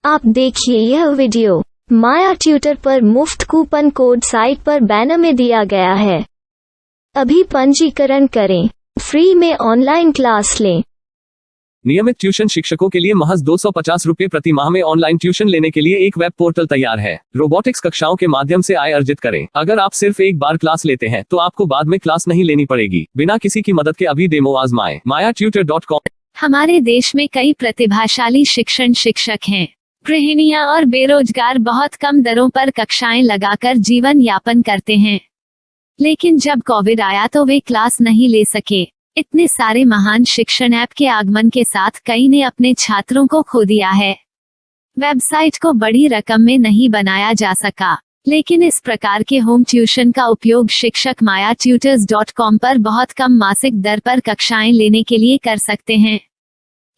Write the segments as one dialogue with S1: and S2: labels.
S1: आप देखिए यह वीडियो माया ट्यूटर पर मुफ्त कूपन कोड साइट पर बैनर में दिया गया है। अभी पंजीकरण करें, फ्री में ऑनलाइन क्लास लें।
S2: नियमित ट्यूशन शिक्षकों के लिए महज 250 रुपये प्रति माह में ऑनलाइन ट्यूशन लेने के लिए एक वेब पोर्टल तैयार है। रोबोटिक्स कक्षाओं के माध्यम से आय अर्जित करें। अगर आप सिर्फ एक बार क्लास लेते हैं तो आपको बाद में क्लास नहीं लेनी पड़ेगी। बिना किसी की मदद के अभी डेमो आजमाएं। mayatutor.com।
S3: हमारे देश में कई प्रतिभाशाली शिक्षक हैं। गृहिणियां और बेरोजगार बहुत कम दरों पर कक्षाएं लगाकर जीवन यापन करते हैं, लेकिन जब कोविड आया तो वे क्लास नहीं ले सके। इतने सारे महान शिक्षण ऐप के आगमन के साथ कई ने अपने छात्रों को खो दिया है। वेबसाइट को बड़ी रकम में नहीं बनाया जा सका, लेकिन इस प्रकार के होम ट्यूशन का उपयोग शिक्षक mayatutors.com पर बहुत कम मासिक दर पर कक्षाएं लेने के लिए कर सकते हैं।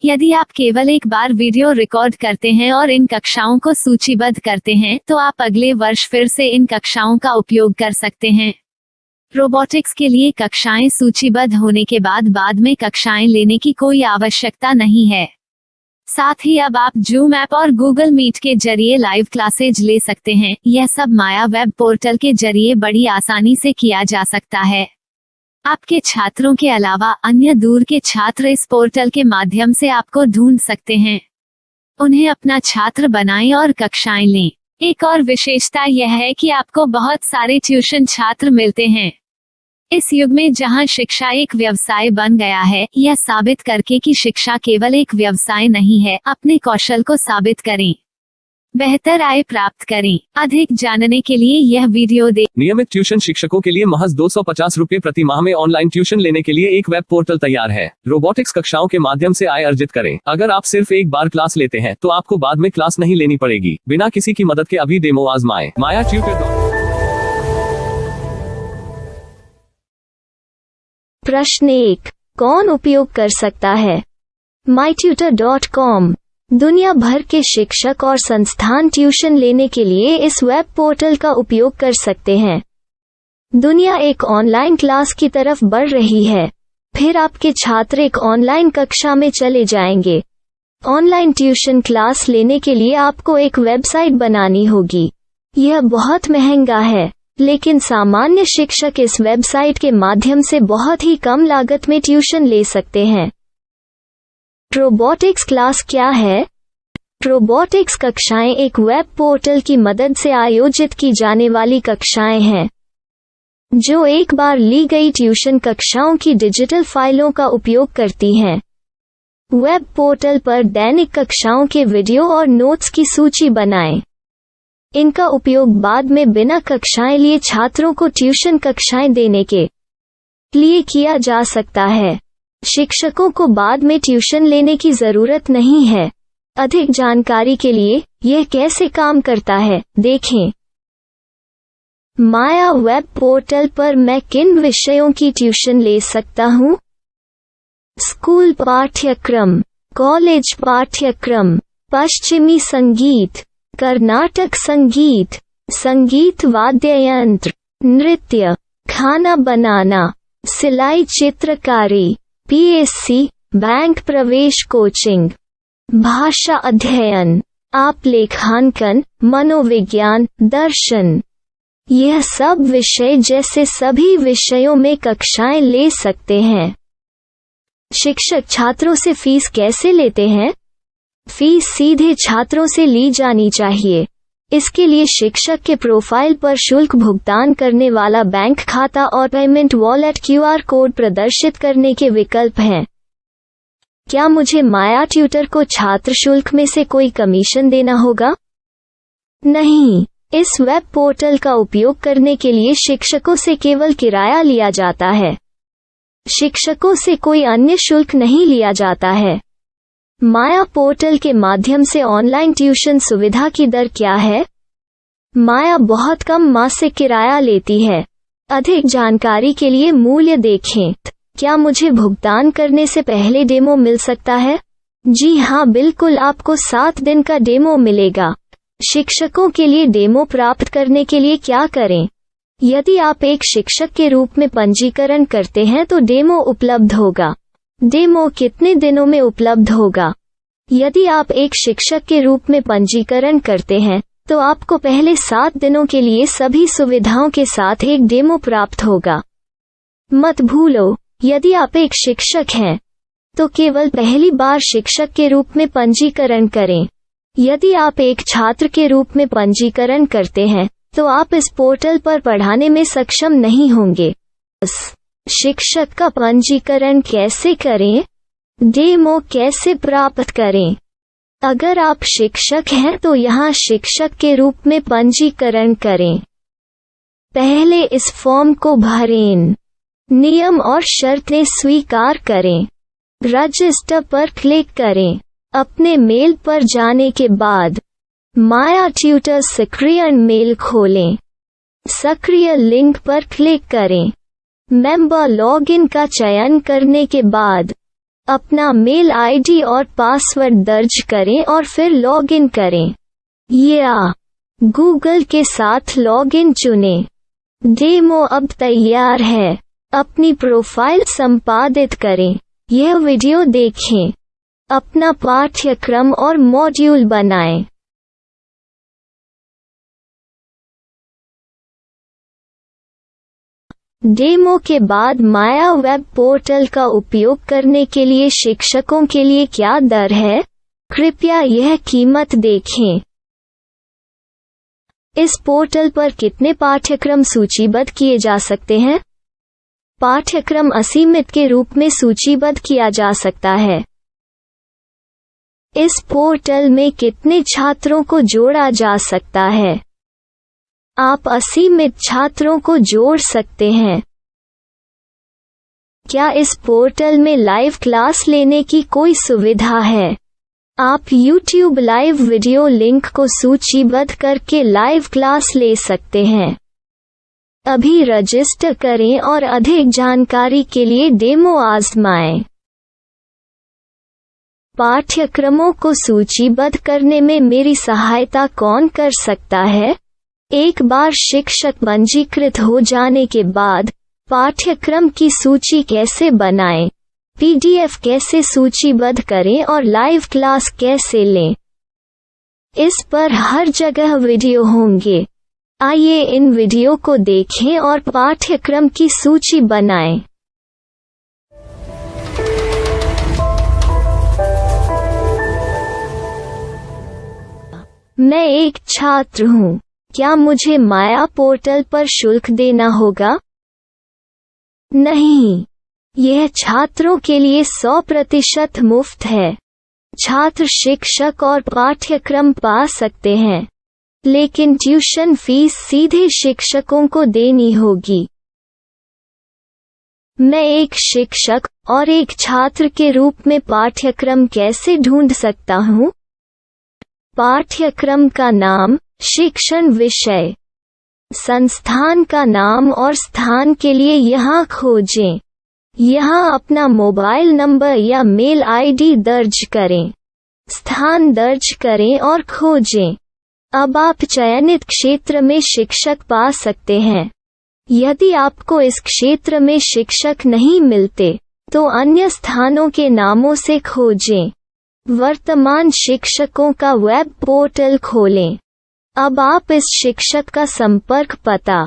S3: यदि आप केवल एक बार वीडियो रिकॉर्ड करते हैं और इन कक्षाओं को सूचीबद्ध करते हैं तो आप अगले वर्ष फिर से इन कक्षाओं का उपयोग कर सकते हैं। रोबोटिक्स के लिए कक्षाएं सूचीबद्ध होने के बाद में कक्षाएं लेने की कोई आवश्यकता नहीं है। साथ ही अब आप जूम ऐप और गूगल मीट के जरिए लाइव क्लासेज ले सकते हैं। यह सब माया वेब पोर्टल के जरिए बड़ी आसानी से किया जा सकता है। आपके छात्रों के अलावा अन्य दूर के छात्र इस पोर्टल के माध्यम से आपको ढूंढ सकते हैं। उन्हें अपना छात्र बनाएं और कक्षाएं लें। एक और विशेषता यह है कि आपको बहुत सारे ट्यूशन छात्र मिलते हैं। इस युग में जहां शिक्षा एक व्यवसाय बन गया है, यह साबित करके कि शिक्षा केवल एक व्यवसाय नहीं है, अपने कौशल को साबित करें, बेहतर आय प्राप्त करें। अधिक जानने के लिए यह वीडियो देखें।
S2: नियमित ट्यूशन शिक्षकों के लिए महज 250 रुपये प्रति माह में ऑनलाइन ट्यूशन लेने के लिए एक वेब पोर्टल तैयार है। रोबोटिक्स कक्षाओं के माध्यम से आय अर्जित करें। अगर आप सिर्फ एक बार क्लास लेते हैं तो आपको बाद में क्लास नहीं लेनी पड़ेगी। बिना किसी की मदद के अभी डेमो आजमाएं। mayatutor.com।
S1: प्रश्न 1, कौन उपयोग कर सकता है? mytutor.com दुनिया भर के शिक्षक और संस्थान ट्यूशन लेने के लिए इस वेब पोर्टल का उपयोग कर सकते हैं। दुनिया एक ऑनलाइन क्लास की तरफ बढ़ रही है। फिर आपके छात्र एक ऑनलाइन कक्षा में चले जाएंगे। ऑनलाइन ट्यूशन क्लास लेने के लिए आपको एक वेबसाइट बनानी होगी। यह बहुत महंगा है, लेकिन सामान्य शिक्षक इस वेबसाइट के माध्यम से बहुत ही कम लागत में ट्यूशन ले सकते हैं। रोबोटिक्स क्लास क्या है? रोबोटिक्स कक्षाएं एक वेब पोर्टल की मदद से आयोजित की जाने वाली कक्षाएं हैं, जो एक बार ली गई ट्यूशन कक्षाओं की डिजिटल फाइलों का उपयोग करती हैं। वेब पोर्टल पर दैनिक कक्षाओं के वीडियो और नोट्स की सूची बनाएं। इनका उपयोग बाद में बिना कक्षाएं लिए छात्रों को ट्यूशन कक्षाएं देने के लिए किया जा सकता है। शिक्षकों को बाद में ट्यूशन लेने की जरूरत नहीं है। अधिक जानकारी के लिए यह कैसे काम करता है, देखें। माया वेब पोर्टल पर मैं किन विषयों की ट्यूशन ले सकता हूँ? स्कूल पाठ्यक्रम, कॉलेज पाठ्यक्रम, पश्चिमी संगीत, कर्नाटक संगीत, संगीत वाद्य यंत्र, नृत्य, खाना बनाना, सिलाई चित्रकारी, पीएससी, बैंक प्रवेश कोचिंग, भाषा अध्ययन, आप लेखांकन, मनोविज्ञान, दर्शन। यह सब विषय जैसे सभी विषयों में कक्षाएं ले सकते हैं। शिक्षक छात्रों से फीस कैसे लेते हैं? फीस सीधे छात्रों से ली जानी चाहिए। इसके लिए शिक्षक के प्रोफाइल पर शुल्क भुगतान करने वाला बैंक खाता और पेमेंट वॉलेट क्यूआर कोड प्रदर्शित करने के विकल्प हैं। क्या मुझे माया ट्यूटर को छात्र शुल्क में से कोई कमीशन देना होगा? नहीं, इस वेब पोर्टल का उपयोग करने के लिए शिक्षकों से केवल किराया लिया जाता है। शिक्षकों से कोई अन्य शुल्क नहीं लिया जाता है। माया पोर्टल के माध्यम से ऑनलाइन ट्यूशन सुविधा की दर क्या है? माया बहुत कम मासिक किराया लेती है। अधिक जानकारी के लिए मूल्य देखें। क्या मुझे भुगतान करने से पहले डेमो मिल सकता है? जी हाँ, बिल्कुल, आपको 7 दिन का डेमो मिलेगा। शिक्षकों के लिए डेमो प्राप्त करने के लिए क्या करें? यदि आप एक शिक्षक के रूप में पंजीकरण करते हैं तो डेमो उपलब्ध होगा। डेमो कितने दिनों में उपलब्ध होगा? यदि आप एक शिक्षक के रूप में पंजीकरण करते हैं तो आपको पहले 7 दिनों के लिए सभी सुविधाओं के साथ एक डेमो प्राप्त होगा। मत भूलो, यदि आप एक शिक्षक हैं तो केवल पहली बार शिक्षक के रूप में पंजीकरण करें। यदि आप एक छात्र के रूप में पंजीकरण करते हैं तो आप इस पोर्टल पर पढ़ाने में सक्षम नहीं होंगे। शिक्षक का पंजीकरण कैसे करें? डेमो कैसे प्राप्त करें? अगर आप शिक्षक हैं तो यहाँ शिक्षक के रूप में पंजीकरण करें। पहले इस फॉर्म को भरें। नियम और शर्तें स्वीकार करें। रजिस्टर पर क्लिक करें। अपने मेल पर जाने के बाद माया ट्यूटर सक्रिय मेल खोलें। सक्रिय लिंक पर क्लिक करें। मेंबर लॉगिन का चयन करने के बाद अपना मेल आईडी और पासवर्ड दर्ज करें और फिर लॉगिन करें या गूगल के साथ लॉगिन चुनें। डेमो अब तैयार है। अपनी प्रोफाइल संपादित करें। यह वीडियो देखें। अपना पाठ्यक्रम और मॉड्यूल बनाएं। डेमो के बाद माया वेब पोर्टल का उपयोग करने के लिए शिक्षकों के लिए क्या दर है? कृपया यह कीमत देखें। इस पोर्टल पर कितने पाठ्यक्रम सूचीबद्ध किए जा सकते हैं? पाठ्यक्रम असीमित के रूप में सूचीबद्ध किया जा सकता है। इस पोर्टल में कितने छात्रों को जोड़ा जा सकता है? आप असीमित छात्रों को जोड़ सकते हैं। क्या इस पोर्टल में लाइव क्लास लेने की कोई सुविधा है? आप YouTube लाइव वीडियो लिंक को सूचीबद्ध करके लाइव क्लास ले सकते हैं। अभी रजिस्टर करें और अधिक जानकारी के लिए डेमो आजमाएं। पाठ्यक्रमों को सूचीबद्ध करने में मेरी सहायता कौन कर सकता है? एक बार शिक्षक पंजीकृत हो जाने के बाद पाठ्यक्रम की सूची कैसे बनाएं, PDF कैसे सूचीबद्ध करें और लाइव क्लास कैसे लें, इस पर हर जगह वीडियो होंगे। आइए इन वीडियो को देखें और पाठ्यक्रम की सूची बनाएं। मैं एक छात्र हूँ। क्या मुझे माया पोर्टल पर शुल्क देना होगा? नहीं, यह छात्रों के लिए 100% मुफ्त है। छात्र शिक्षक और पाठ्यक्रम पा सकते हैं, लेकिन ट्यूशन फीस सीधे शिक्षकों को देनी होगी। मैं एक शिक्षक और एक छात्र के रूप में पाठ्यक्रम कैसे ढूंढ सकता हूँ? पाठ्यक्रम का नाम, शिक्षण विषय, संस्थान का नाम और स्थान के लिए यहाँ खोजें। यहाँ अपना मोबाइल नंबर या मेल आईडी दर्ज करें। स्थान दर्ज करें और खोजें। अब आप चयनित क्षेत्र में शिक्षक पा सकते हैं। यदि आपको इस क्षेत्र में शिक्षक नहीं मिलते तो अन्य स्थानों के नामों से खोजें। वर्तमान शिक्षकों का वेब पोर्टल खोलें। अब आप इस शिक्षक का संपर्क पता,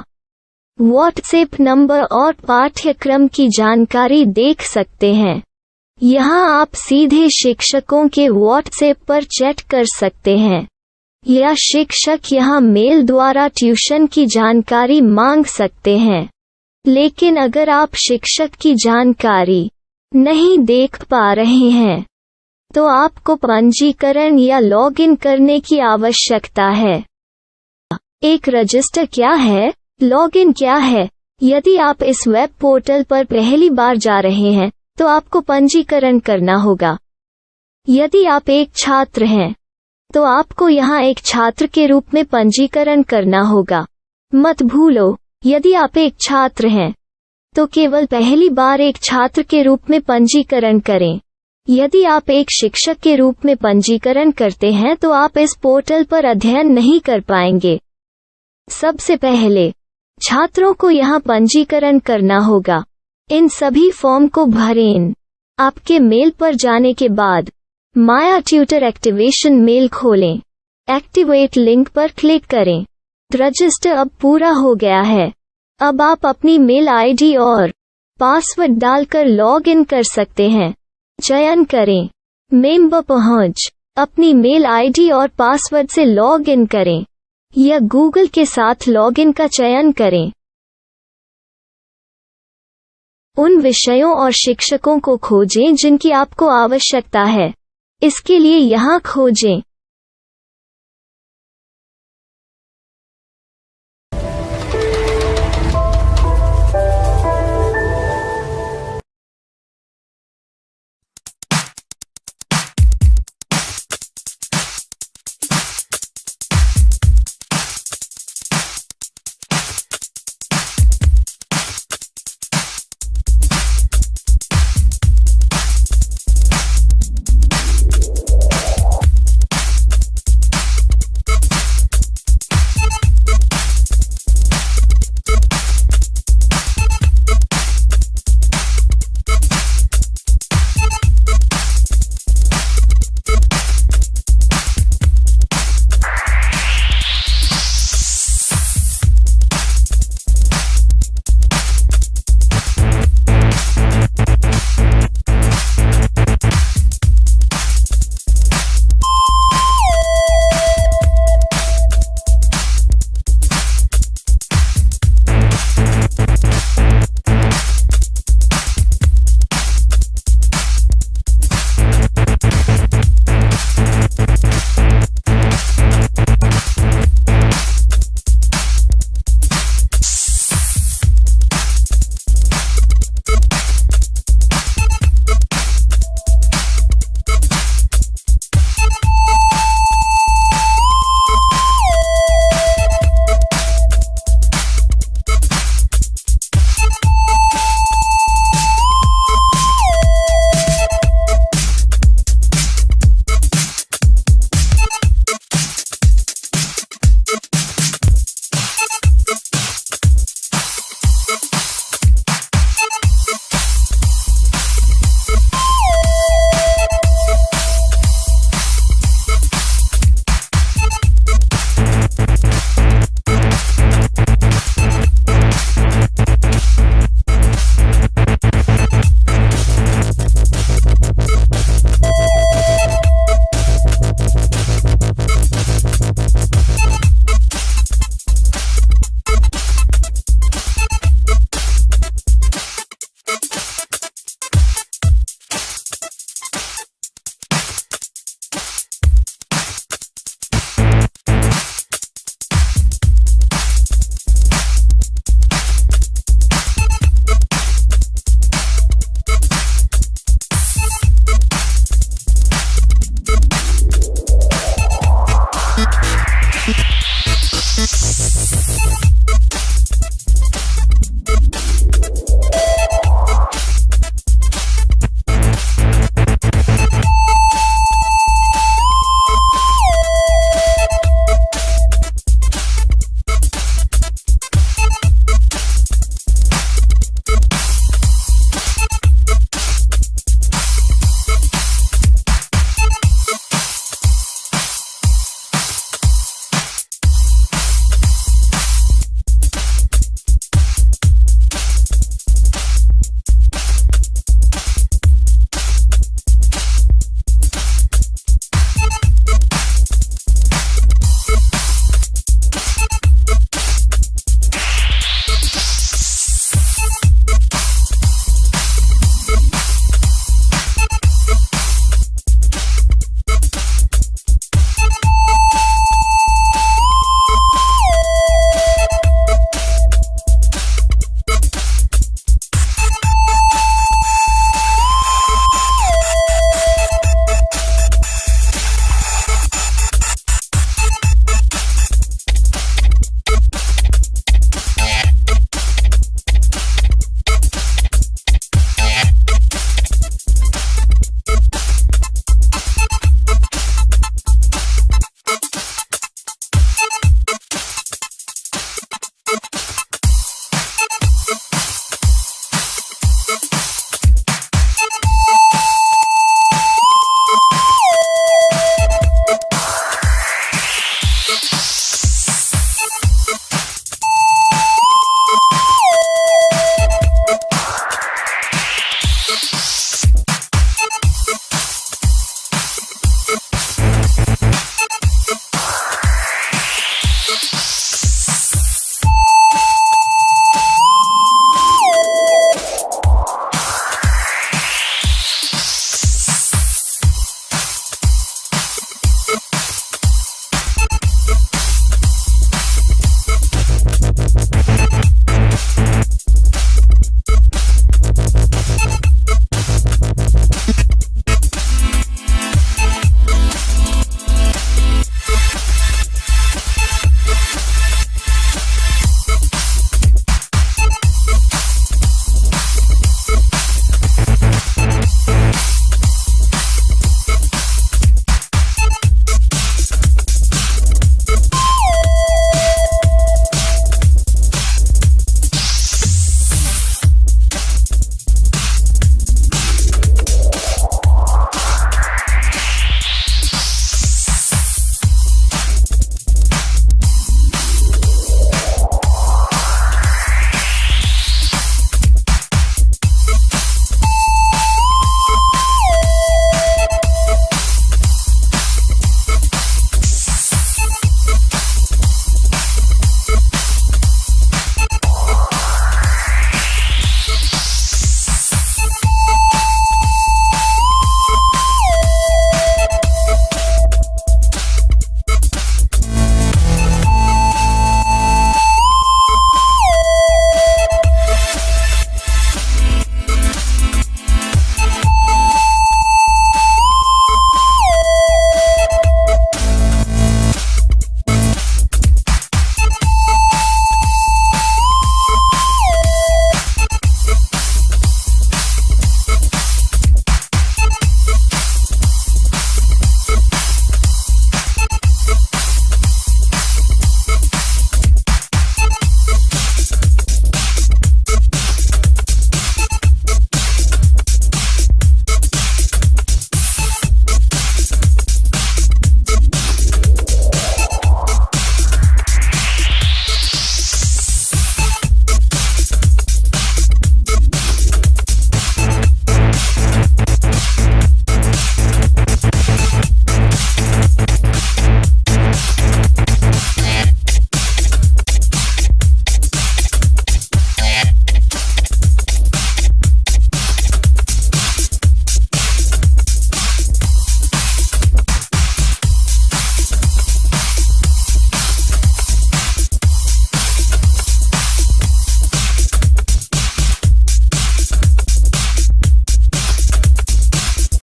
S1: व्हाट्सएप नंबर और पाठ्यक्रम की जानकारी देख सकते हैं। यहाँ आप सीधे शिक्षकों के व्हाट्सएप पर चैट कर सकते हैं या शिक्षक यहाँ मेल द्वारा ट्यूशन की जानकारी मांग सकते हैं। लेकिन अगर आप शिक्षक की जानकारी नहीं देख पा रहे हैं तो आपको पंजीकरण या लॉगिन करने की आवश्यकता है। एक रजिस्टर क्या है? लॉगिन क्या है? यदि आप इस वेब पोर्टल पर पहली बार जा रहे हैं तो आपको पंजीकरण करना होगा। यदि आप एक छात्र हैं तो आपको यहाँ एक छात्र के रूप में पंजीकरण करना होगा। मत भूलो, यदि आप एक छात्र हैं तो केवल पहली बार एक छात्र के रूप में पंजीकरण करें। यदि आप एक शिक्षक के रूप में पंजीकरण करते हैं तो आप इस पोर्टल पर अध्ययन नहीं कर पाएंगे। सबसे पहले छात्रों को यहाँ पंजीकरण करना होगा। इन सभी फॉर्म को भरें। आपके मेल पर जाने के बाद माया ट्यूटर एक्टिवेशन मेल खोलें। एक्टिवेट लिंक पर क्लिक करें। रजिस्टर अब पूरा हो गया है। अब आप अपनी मेल आईडी और पासवर्ड डालकर लॉग इन कर सकते हैं। चयन करें मेंबर पहुंच। अपनी मेल आईडी और पासवर्ड से लॉग इन करें या गूगल के साथ लॉग इन का चयन करें। उन विषयों और शिक्षकों को खोजें जिनकी आपको आवश्यकता है। इसके लिए यहाँ खोजें।